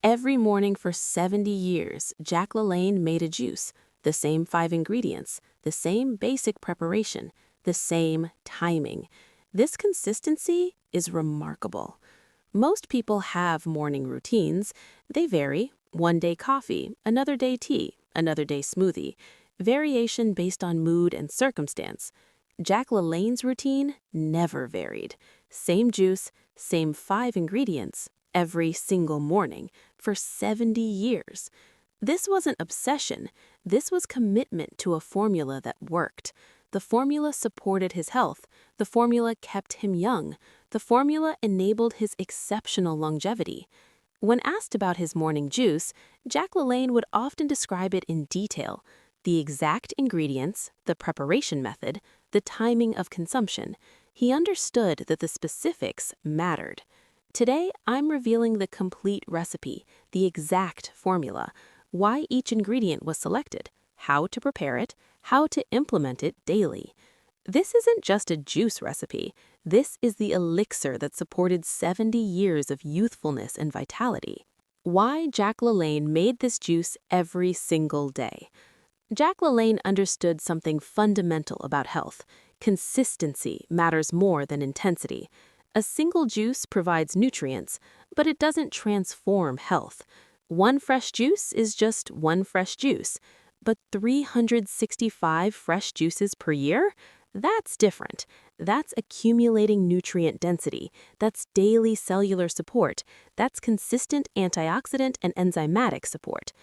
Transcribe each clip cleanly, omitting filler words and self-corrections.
Every morning for 70 years, LaLanne made a juice, the same 5 ingredients, the same basic preparation, the same timing. This consistency is remarkable. Most people have morning routines. They vary. One day coffee, another day tea, another day smoothie. Variation based on mood and circumstance. LaLanne's routine never varied. Same juice, same 5 ingredients, every single morning for 70 years. This wasn't obsession. This was commitment to a formula that worked. The formula supported his health. The formula kept him young. The formula enabled his exceptional longevity. When asked about his morning juice, LaLanne would often describe it in detail. The exact ingredients, the preparation method, the timing of consumption. He understood that the specifics mattered. Today, I'm revealing the complete recipe, the exact formula, why each ingredient was selected, how to prepare it, how to implement it daily. This isn't just a juice recipe. This is the elixir that supported 70 years of youthfulness and vitality. Why LaLanne made this juice every single day. LaLanne understood something fundamental about health. Consistency matters more than intensity. A single juice provides nutrients, but it doesn't transform health. One fresh juice is just one fresh juice, but 365 fresh juices per year? That's different. That's accumulating nutrient density. That's daily cellular support. That's consistent antioxidant and enzymatic support.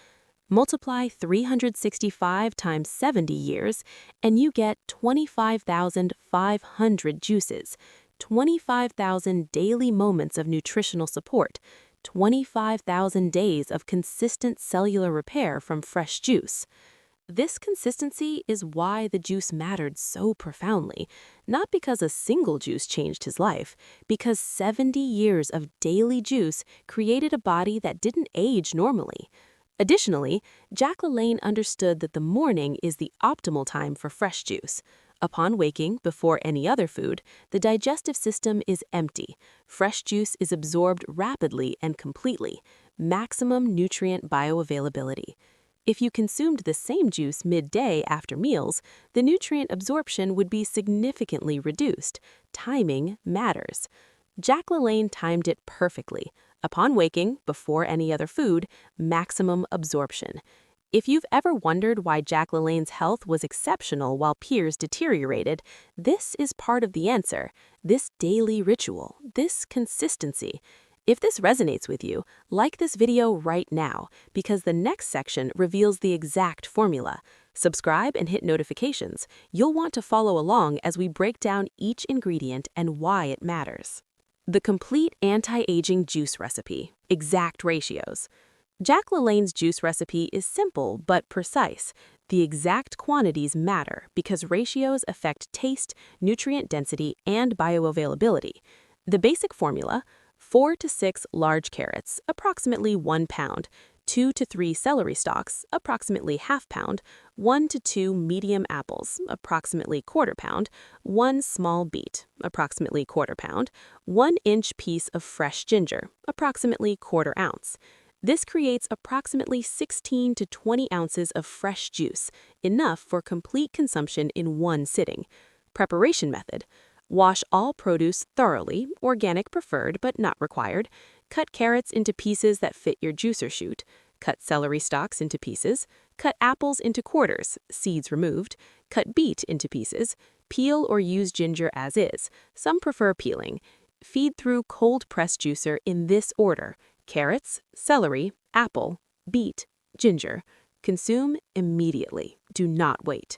Multiply 365 times 70 years, and you get 25,500 juices, 25,000 daily moments of nutritional support, 25,000 days of consistent cellular repair from fresh juice. This consistency is why the juice mattered so profoundly, not because a single juice changed his life, because 70 years of daily juice created a body that didn't age normally. Additionally, LaLanne understood that the morning is the optimal time for fresh juice. Upon waking, before any other food, the digestive system is empty. Fresh juice is absorbed rapidly and completely. Maximum nutrient bioavailability. If you consumed the same juice midday after meals, the nutrient absorption would be significantly reduced. Timing matters. LaLanne timed it perfectly. Upon waking, before any other food, maximum absorption. If you've ever wondered why LaLanne's health was exceptional while peers deteriorated, this is part of the answer. This daily ritual, this consistency. If this resonates with you, like this video right now, because the next section reveals the exact formula. Subscribe and hit notifications. You'll want to follow along as we break down each ingredient and why it matters. The complete anti-aging juice recipe, exact ratios. LaLanne's juice recipe is simple but precise. The exact quantities matter because ratios affect taste, nutrient density, and bioavailability. The basic formula: 4 to 6 large carrots, approximately 1 pound, 2 to 3 celery stalks, approximately ½ pound, 1 to 2 medium apples, approximately ¼ pound, 1 small beet, approximately ¼ pound, 1-inch piece of fresh ginger, approximately ¼ ounce. This creates approximately 16 to 20 ounces of fresh juice, enough for complete consumption in one sitting. Preparation method: wash all produce thoroughly, organic preferred but not required. Cut carrots into pieces that fit your juicer chute. Cut celery stalks into pieces. Cut apples into quarters, seeds removed. Cut beet into pieces. Peel or use ginger as is. Some prefer peeling. Feed through cold press juicer in this order: carrots, celery, apple, beet, ginger. Consume immediately. Do not wait.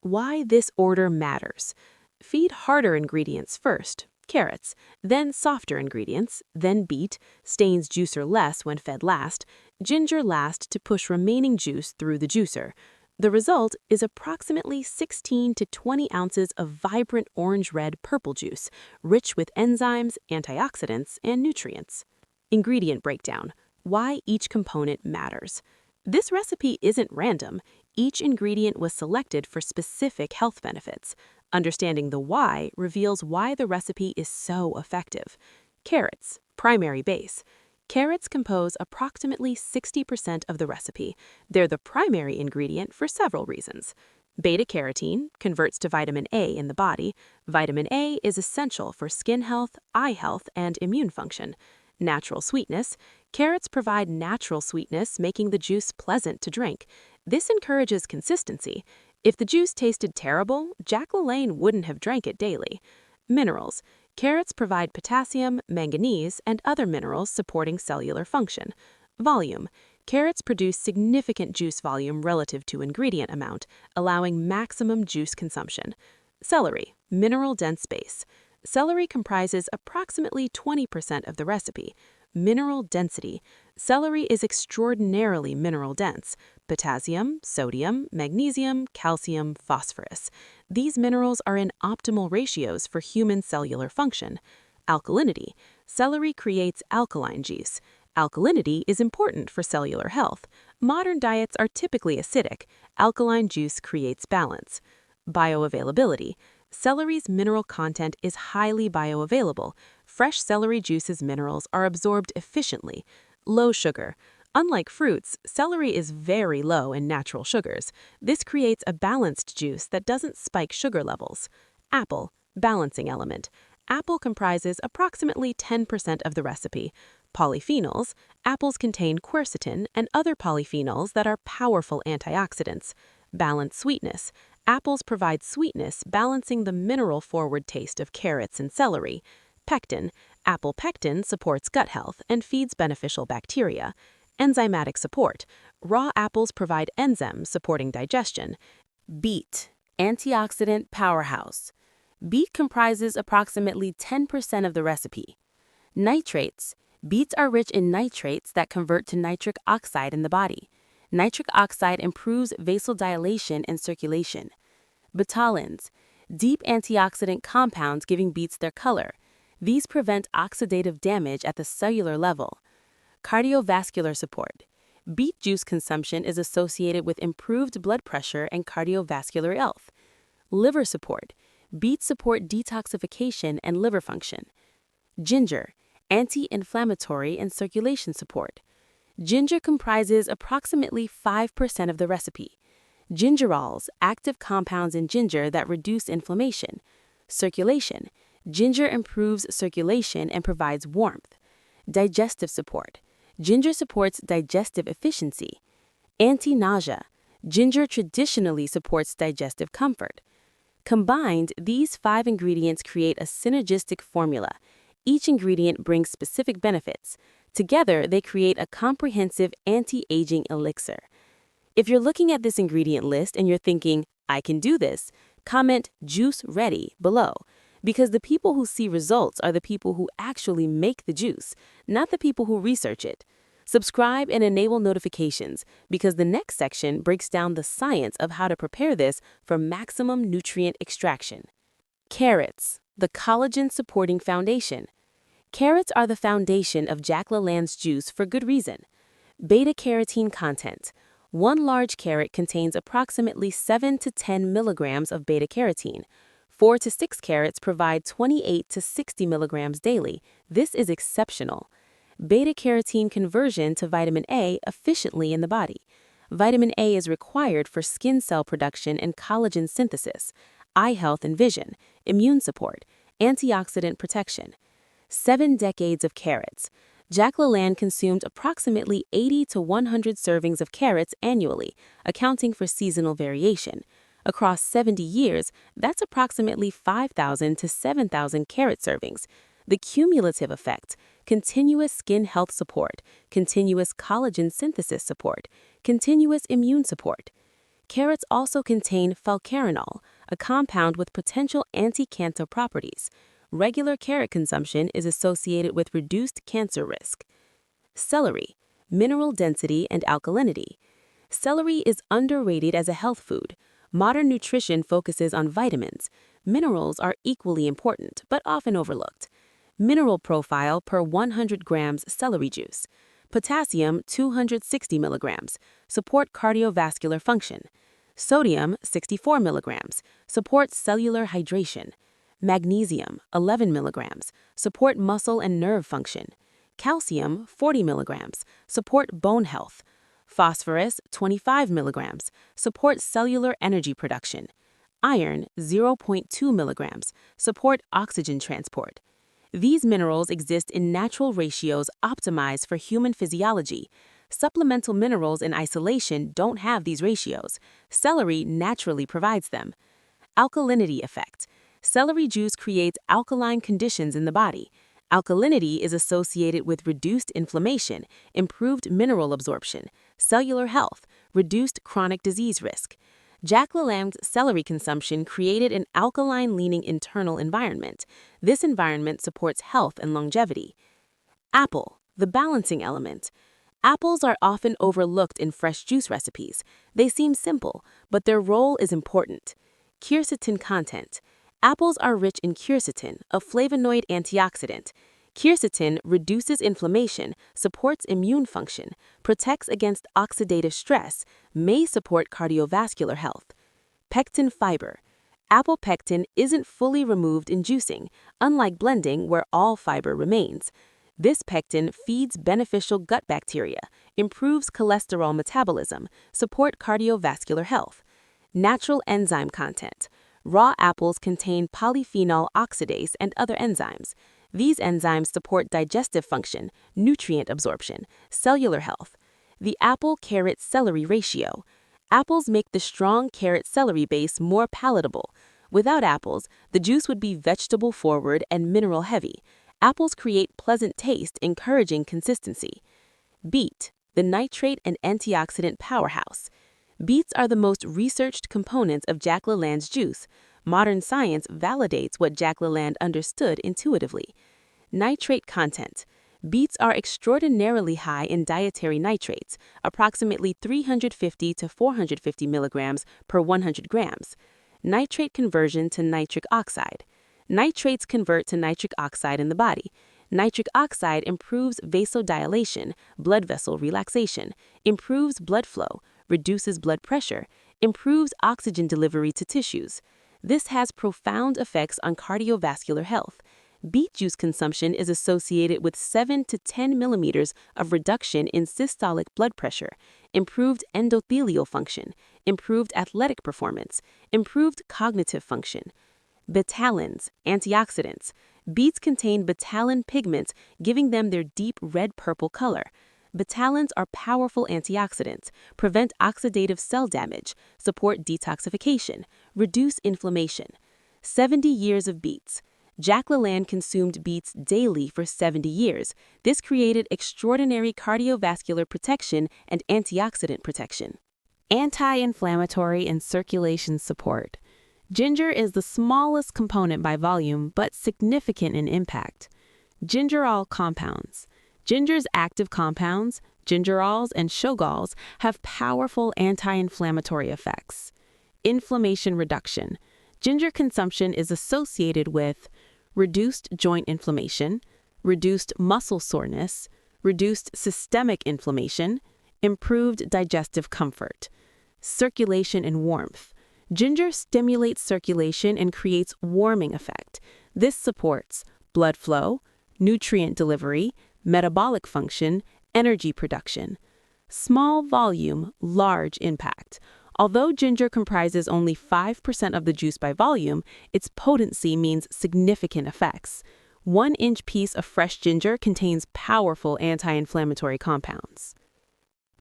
Why this order matters. Feed harder ingredients first, carrots, then softer ingredients, then beet, stains juicer less when fed last, ginger last to push remaining juice through the juicer. The result is approximately 16 to 20 ounces of vibrant orange-red purple juice, rich with enzymes, antioxidants, and nutrients. Ingredient breakdown: why each component matters. This recipe isn't random. Each ingredient was selected for specific health benefits. Understanding the why reveals why the recipe is so effective. Carrots, primary base. Carrots compose approximately 60% of the recipe. They're the primary ingredient for several reasons. Beta-carotene converts to vitamin A in the body. Vitamin A is essential for skin health, eye health, and immune function. Natural sweetness. Carrots provide natural sweetness, making the juice pleasant to drink. This encourages consistency. If the juice tasted terrible, LaLanne wouldn't have drank it daily. Minerals. Carrots provide potassium, manganese, and other minerals supporting cellular function. Volume. Carrots produce significant juice volume relative to ingredient amount, allowing maximum juice consumption. Celery, mineral-dense base. Celery comprises approximately 20% of the recipe. Mineral density. Celery is extraordinarily mineral-dense. Potassium, sodium, magnesium, calcium, phosphorus. These minerals are in optimal ratios for human cellular function. Alkalinity. Celery creates alkaline juice. Alkalinity is important for cellular health. Modern diets are typically acidic. Alkaline juice creates balance. Bioavailability. Celery's mineral content is highly bioavailable. Fresh celery juice's minerals are absorbed efficiently. Low sugar. Unlike fruits, celery is very low in natural sugars. This creates a balanced juice that doesn't spike sugar levels. Apple, balancing element. Apple comprises approximately 10% of the recipe. Polyphenols. Apples contain quercetin and other polyphenols that are powerful antioxidants. Balanced sweetness. Apples provide sweetness, balancing the mineral-forward taste of carrots and celery. Pectin. Apple pectin supports gut health and feeds beneficial bacteria. Enzymatic support. Raw apples provide enzymes supporting digestion. Beet, antioxidant powerhouse. Beet comprises approximately 10% of the recipe. Nitrates. Beets are rich in nitrates that convert to nitric oxide in the body. Nitric oxide improves vasodilation and circulation. Betalains. Deep antioxidant compounds giving beets their color. These prevent oxidative damage at the cellular level. Cardiovascular support. Beet juice consumption is associated with improved blood pressure and cardiovascular health. Liver support. Beets support detoxification and liver function. Ginger, anti-inflammatory and circulation support. Ginger comprises approximately 5% of the recipe. Gingerols, active compounds in ginger that reduce inflammation. Circulation. Ginger improves circulation and provides warmth. Digestive support. Ginger supports digestive efficiency. Anti-nausea. Ginger traditionally supports digestive comfort. Combined, these 5 ingredients create a synergistic formula. Each ingredient brings specific benefits. Together, they create a comprehensive anti-aging elixir. If you're looking at this ingredient list and you're thinking, I can do this, comment "juice ready" below. Because the people who see results are the people who actually make the juice, not the people who research it. Subscribe and enable notifications because the next section breaks down the science of how to prepare this for maximum nutrient extraction. Carrots, the collagen-supporting foundation. Carrots are the foundation of LaLanne's juice for good reason. Beta-carotene content. One large carrot contains approximately 7 to 10 milligrams of beta-carotene. 4 to 6 carrots provide 28 to 60 milligrams daily. This is exceptional. Beta-carotene conversion to vitamin A efficiently in the body. Vitamin A is required for skin cell production and collagen synthesis, eye health and vision, immune support, antioxidant protection. 7 decades of carrots. LaLanne consumed approximately 80 to 100 servings of carrots annually, accounting for seasonal variation. Across 70 years, that's approximately 5,000 to 7,000 carrot servings. The cumulative effect: continuous skin health support, continuous collagen synthesis support, continuous immune support. Carrots also contain falcarinol, a compound with potential anti-cancer properties. Regular carrot consumption is associated with reduced cancer risk. Celery, mineral density and alkalinity. Celery is underrated as a health food. Modern nutrition focuses on vitamins. Minerals are equally important, but often overlooked. Mineral profile per 100 grams celery juice. Potassium, 260 milligrams, support cardiovascular function. Sodium, 64 milligrams, supports cellular hydration. Magnesium, 11 milligrams, support muscle and nerve function. Calcium, 40 milligrams, support bone health. Phosphorus, 25 milligrams, support cellular energy production. Iron, 0.2 milligrams, support oxygen transport. These minerals exist in natural ratios optimized for human physiology. Supplemental minerals in isolation don't have these ratios. Celery naturally provides them. Alkalinity effect. Celery juice creates alkaline conditions in the body. Alkalinity is associated with reduced inflammation, improved mineral absorption, cellular health, reduced chronic disease risk. Jack LaLanne's celery consumption created an alkaline-leaning internal environment. This environment supports health and longevity. Apple, the balancing element. Apples are often overlooked in fresh juice recipes. They seem simple, but their role is important. Quercetin content. Apples are rich in quercetin, a flavonoid antioxidant. Quercetin reduces inflammation, supports immune function, protects against oxidative stress, may support cardiovascular health. Pectin fiber. Apple pectin isn't fully removed in juicing, unlike blending where all fiber remains. This pectin feeds beneficial gut bacteria, improves cholesterol metabolism, support cardiovascular health. Natural enzyme content. Raw apples contain polyphenol oxidase and other enzymes. These enzymes support digestive function, nutrient absorption, cellular health. The apple-carrot-celery ratio. Apples make the strong carrot-celery base more palatable. Without apples, the juice would be vegetable-forward and mineral-heavy. Apples create pleasant taste, encouraging consistency. Beet, the nitrate and antioxidant powerhouse. Beets are the most researched components of Jack LaLanne's juice. Modern science validates what Jack LaLanne understood intuitively. Nitrate content. Beets are extraordinarily high in dietary nitrates, approximately 350 to 450 milligrams per 100 grams. Nitrate conversion to nitric oxide. Nitrates convert to nitric oxide in the body. Nitric oxide improves vasodilation, blood vessel relaxation, improves blood flow, reduces blood pressure, improves oxygen delivery to tissues. This has profound effects on cardiovascular health. Beet juice consumption is associated with 7 to 10 millimeters of reduction in systolic blood pressure, improved endothelial function, improved athletic performance, improved cognitive function. Betalains, antioxidants. Beets contain betalin pigments, giving them their deep red-purple color. Betalains are powerful antioxidants, prevent oxidative cell damage, support detoxification, reduce inflammation. 70 years of beets. Jack LaLanne consumed beets daily for 70 years. This created extraordinary cardiovascular protection and antioxidant protection. Anti-inflammatory and circulation support. Ginger is the smallest component by volume, but significant in impact. Gingerol compounds. Ginger's active compounds, gingerols and shogols, have powerful anti-inflammatory effects. Inflammation reduction. Ginger consumption is associated with reduced joint inflammation, reduced muscle soreness, reduced systemic inflammation, improved digestive comfort. Circulation and warmth. Ginger stimulates circulation and creates warming effect. This supports blood flow, nutrient delivery, metabolic function, energy production. Small volume, large impact. Although ginger comprises only 5% of the juice by volume, its potency means significant effects. 1-inch piece of fresh ginger contains powerful anti-inflammatory compounds.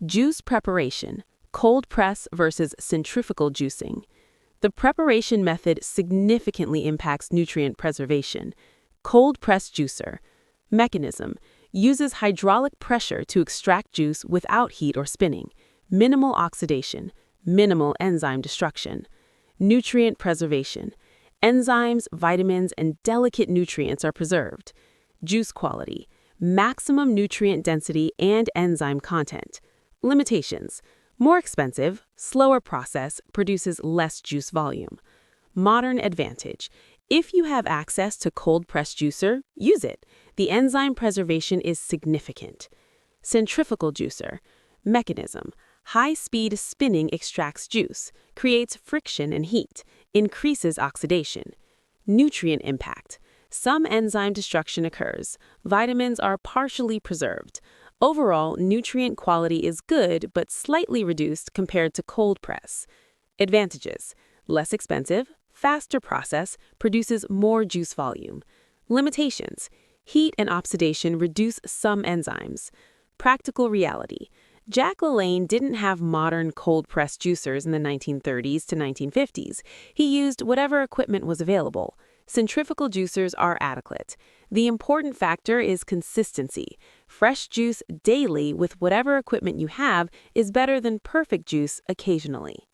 Juice preparation, cold press versus centrifugal juicing. The preparation method significantly impacts nutrient preservation. Cold press juicer. Mechanism. Uses hydraulic pressure to extract juice without heat or spinning. Minimal oxidation. Minimal enzyme destruction. Nutrient preservation. Enzymes, vitamins, and delicate nutrients are preserved. Juice quality. Maximum nutrient density and enzyme content. Limitations. More expensive, slower process, produces less juice volume. Modern advantage. If you have access to cold press juicer, use it. The enzyme preservation is significant. Centrifugal juicer. Mechanism. High-speed spinning extracts juice, creates friction and heat, increases oxidation. Nutrient impact. Some enzyme destruction occurs. Vitamins are partially preserved. Overall, nutrient quality is good but slightly reduced compared to cold press. Advantages: less expensive, faster process, produces more juice volume. Limitations: heat and oxidation reduce some enzymes. Practical reality: Jack LaLanne didn't have modern cold-press juicers in the 1930s to 1950s. He used whatever equipment was available. Centrifugal juicers are adequate. The important factor is consistency. Fresh juice daily with whatever equipment you have is better than perfect juice occasionally.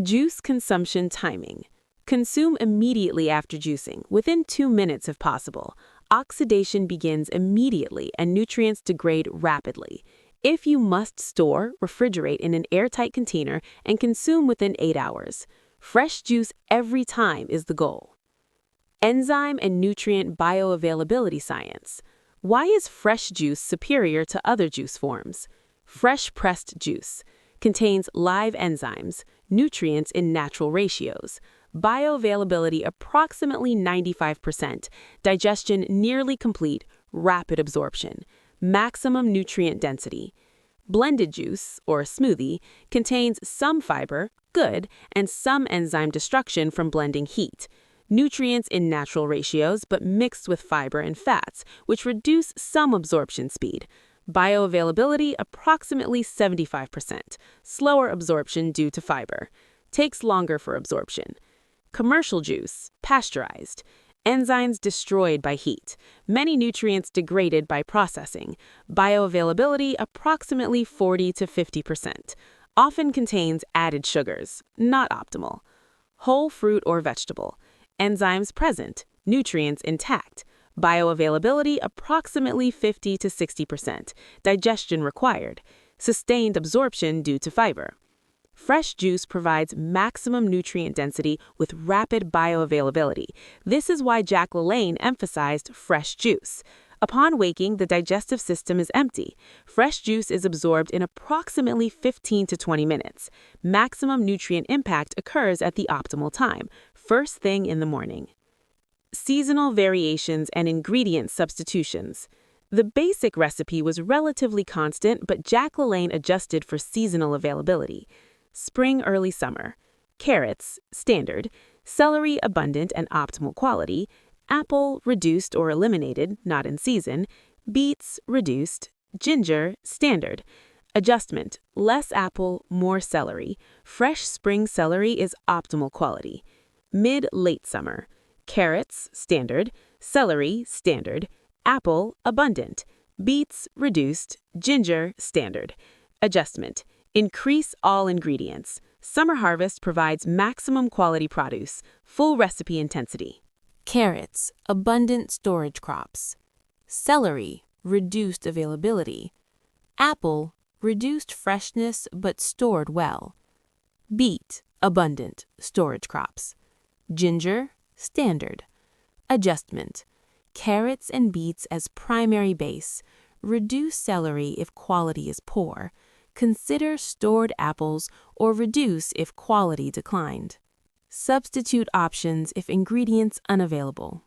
Juice consumption timing. Consume immediately after juicing, within 2 minutes if possible. Oxidation begins immediately and nutrients degrade rapidly. If you must store, refrigerate in an airtight container and consume within 8 hours. Fresh juice every time is the goal. Enzyme and nutrient bioavailability science. Why is fresh juice superior to other juice forms? Fresh pressed juice contains live enzymes, nutrients in natural ratios, bioavailability approximately 95%, digestion nearly complete, rapid absorption, maximum nutrient density. Blended juice, or smoothie, contains some fiber, good, and some enzyme destruction from blending heat. Nutrients in natural ratios but mixed with fiber and fats, which reduce some absorption speed. Bioavailability approximately 75%, slower absorption due to fiber. Takes longer for absorption. Commercial juice, pasteurized. Enzymes destroyed by heat. Many nutrients degraded by processing. Bioavailability approximately 40 to 50%. Often contains added sugars, not optimal. Whole fruit or vegetable. Enzymes present, nutrients intact. Bioavailability approximately 50 to 60%. Digestion required. Sustained absorption due to fiber. Fresh juice provides maximum nutrient density with rapid bioavailability. This is why Jack LaLanne emphasized fresh juice. Upon waking, the digestive system is empty. Fresh juice is absorbed in approximately 15 to 20 minutes. Maximum nutrient impact occurs at the optimal time, first thing in the morning. Seasonal variations and ingredient substitutions. The basic recipe was relatively constant, but Jack LaLanne adjusted for seasonal availability. Spring, early summer. Carrots, standard. Celery, abundant and optimal quality. Apple, reduced or eliminated, not in season. Beets, reduced. Ginger, standard. Adjustment, less apple, more celery. Fresh spring celery is optimal quality. Mid-late summer. Carrots, standard. Celery, standard. Apple, abundant. Beets, reduced. Ginger, standard. Adjustment, increase all ingredients. Summer harvest provides maximum quality produce, full recipe intensity. Carrots, abundant storage crops. Celery, reduced availability. Apple, reduced freshness but stored well. Beet, abundant storage crops. Ginger, standard. Adjustment, carrots and beets as primary base. Reduce celery if quality is poor. Consider stored apples or reduce if quality declined. Substitute options if ingredients unavailable.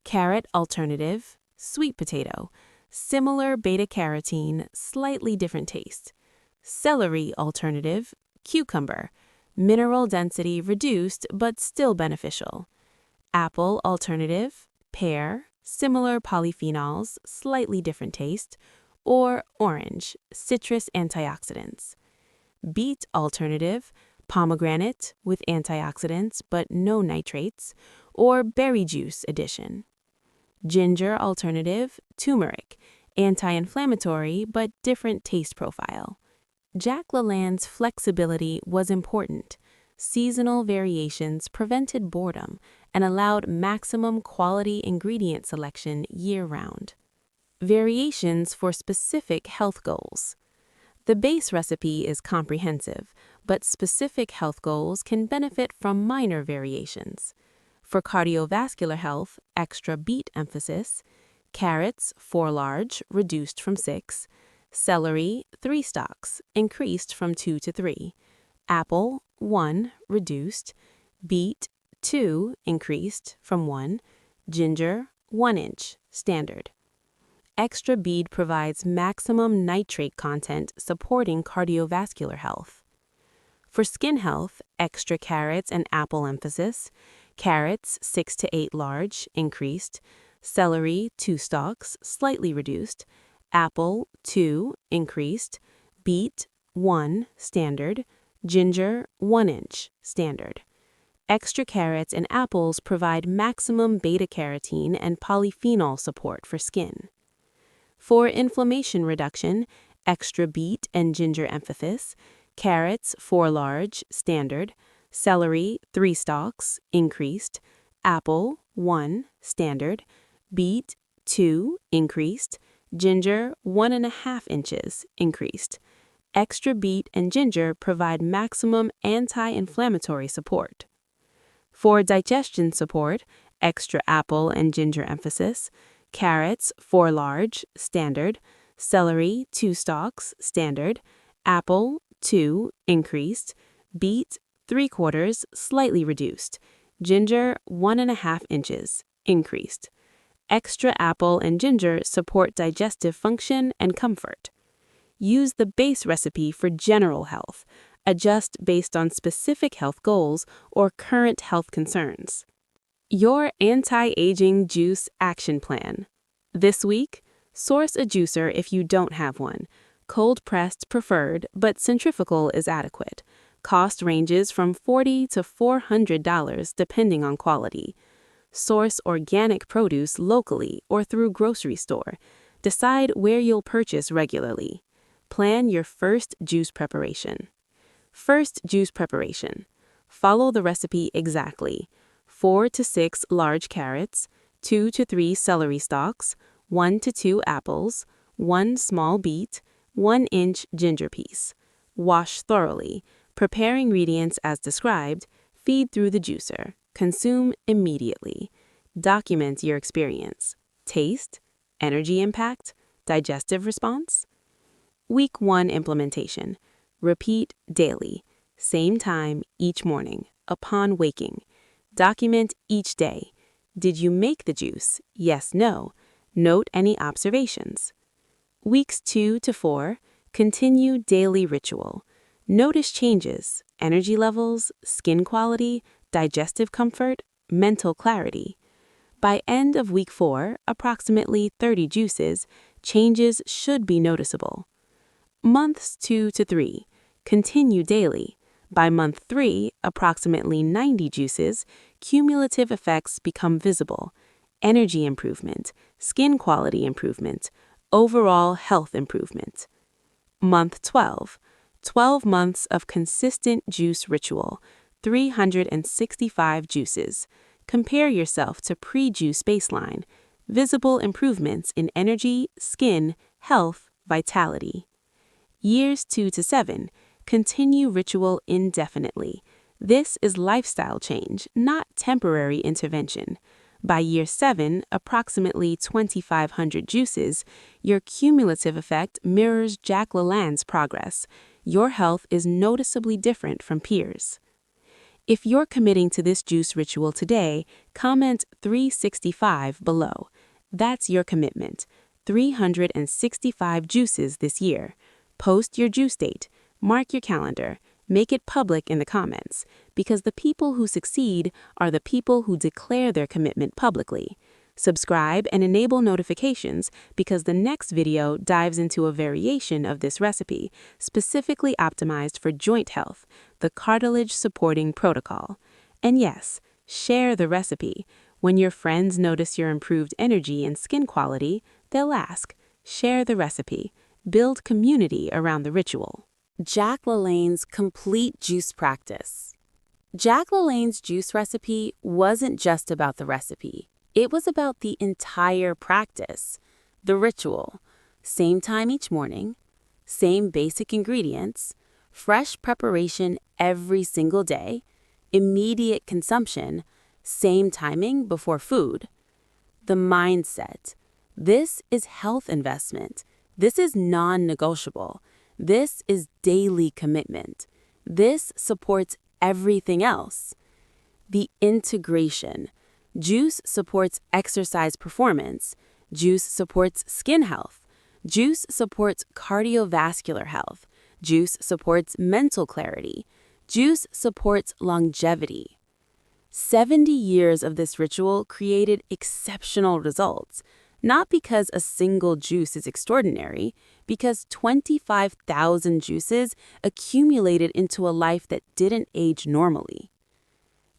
Carrot alternative, sweet potato. Similar beta-carotene, slightly different taste. Celery alternative, cucumber. Mineral density reduced but still beneficial. Apple alternative, pear. Similar polyphenols, slightly different taste. Or orange, citrus antioxidants. Beet alternative, pomegranate with antioxidants but no nitrates, or berry juice addition. Ginger alternative, turmeric, anti-inflammatory but different taste profile. Jack LaLanne's flexibility was important. Seasonal variations prevented boredom and allowed maximum quality ingredient selection year-round. Variations for specific health goals. The base recipe is comprehensive, but specific health goals can benefit from minor variations. For cardiovascular health, extra beet emphasis. Carrots, 4 large, reduced from 6. Celery, 3 stalks, increased from 2 to 3. Apple, 1, reduced. Beet, 2, increased from 1. ginger, 1 inch, standard. Extra beet provides maximum nitrate content supporting cardiovascular health. For skin health, extra carrots and apple emphasis. Carrots, 6 to 8 large, increased. Celery, 2 stalks, slightly reduced. Apple, 2, increased. Beet, 1, standard. Ginger, 1 inch, standard. Extra carrots and apples provide maximum beta-carotene and polyphenol support for skin. For inflammation reduction, extra beet and ginger emphasis. Carrots, 4 large, standard. Celery, 3 stalks, increased. Apple, 1, standard. Beet, 2, increased. Ginger, 1.5 inches, increased. Extra beet and ginger provide maximum anti-inflammatory support. For digestion support, extra apple and ginger emphasis. Carrots, 4 large, standard. Celery, 2 stalks, standard. Apple, 2, increased. Beet, 3/4, slightly reduced. Ginger, 1.5 inches, increased. Extra apple and ginger support digestive function and comfort. Use the base recipe for general health. Adjust based on specific health goals or current health concerns. Your anti-aging juice action plan. This week, source a juicer if you don't have one. Cold-pressed preferred, but centrifugal is adequate. Cost ranges from $40 to $400 depending on quality. Source organic produce locally or through grocery store. Decide where you'll purchase regularly. Plan your first juice preparation. First juice preparation. Follow the recipe exactly. 4 to 6 large carrots, 2 to 3 celery stalks, 1 to 2 apples, 1 small beet, 1 inch ginger piece. Wash thoroughly. Prepare ingredients as described. Feed through the juicer. Consume immediately. Document your experience. Taste, energy impact, digestive response. Week 1 implementation. Repeat daily. Same time each morning, upon waking. Document each day. Did you make the juice? Yes, no. Note any observations. Weeks 2 to 4. Continue daily ritual. Notice changes, energy levels, skin quality, digestive comfort, mental clarity. By end of week 4, approximately 30 juices, changes should be noticeable. Months 2 to 3. Continue daily. By month 3, approximately 90 juices, cumulative effects become visible. Energy improvement, skin quality improvement, overall health improvement. Month 12. 12 months of consistent juice ritual, 365 juices. Compare yourself to pre-juice baseline. Visible improvements in energy, skin, health, vitality. Years 2 to 7. Continue ritual indefinitely. This is lifestyle change, not temporary intervention. By year 7, approximately 2,500 juices, your cumulative effect mirrors LaLanne's progress. Your health is noticeably different from peers. If you're committing to this juice ritual today, comment 365 below. That's your commitment. 365 juices this year. Post your juice date. Mark your calendar. Make it public in the comments, because the people who succeed are the people who declare their commitment publicly. Subscribe and enable notifications because the next video dives into a variation of this recipe, specifically optimized for joint health, the cartilage supporting protocol. And yes, share the recipe. When your friends notice your improved energy and skin quality, they'll ask, share the recipe. Build community around the ritual. LaLanne's complete juice practice. LaLanne's juice recipe wasn't just about the recipe. It was about the entire practice, the ritual. Same time each morning, same basic ingredients, fresh preparation every single day, immediate consumption, same timing before food. The mindset. This is health investment. This is non-negotiable. This is daily commitment. This supports everything else. The integration. Juice supports exercise performance. Juice supports skin health. Juice supports cardiovascular health. Juice supports mental clarity. Juice supports longevity. 70 years of this ritual created exceptional results, not because a single juice is extraordinary, because 25,000 juices accumulated into a life that didn't age normally.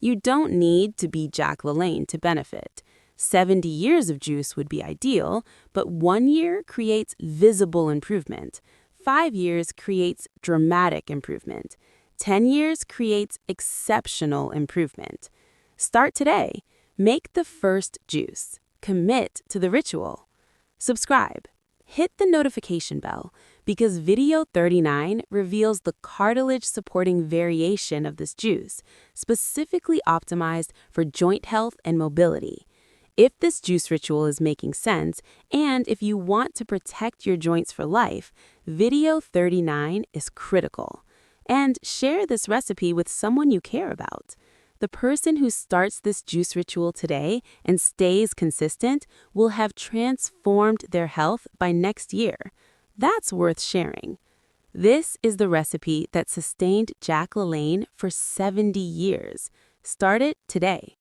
You don't need to be LaLanne to benefit. 70 years of juice would be ideal, but 1 year creates visible improvement. 5 years creates dramatic improvement. 10 years creates exceptional improvement. Start today. Make the first juice. Commit to the ritual. Subscribe. Hit the notification bell because video 39 reveals the cartilage-supporting variation of this juice, specifically optimized for joint health and mobility. If this juice ritual is making sense, and if you want to protect your joints for life, video 39 is critical. And share this recipe with someone you care about. The person who starts this juice ritual today and stays consistent will have transformed their health by next year. That's worth sharing. This is the recipe that sustained LaLanne for 70 years. Start it today.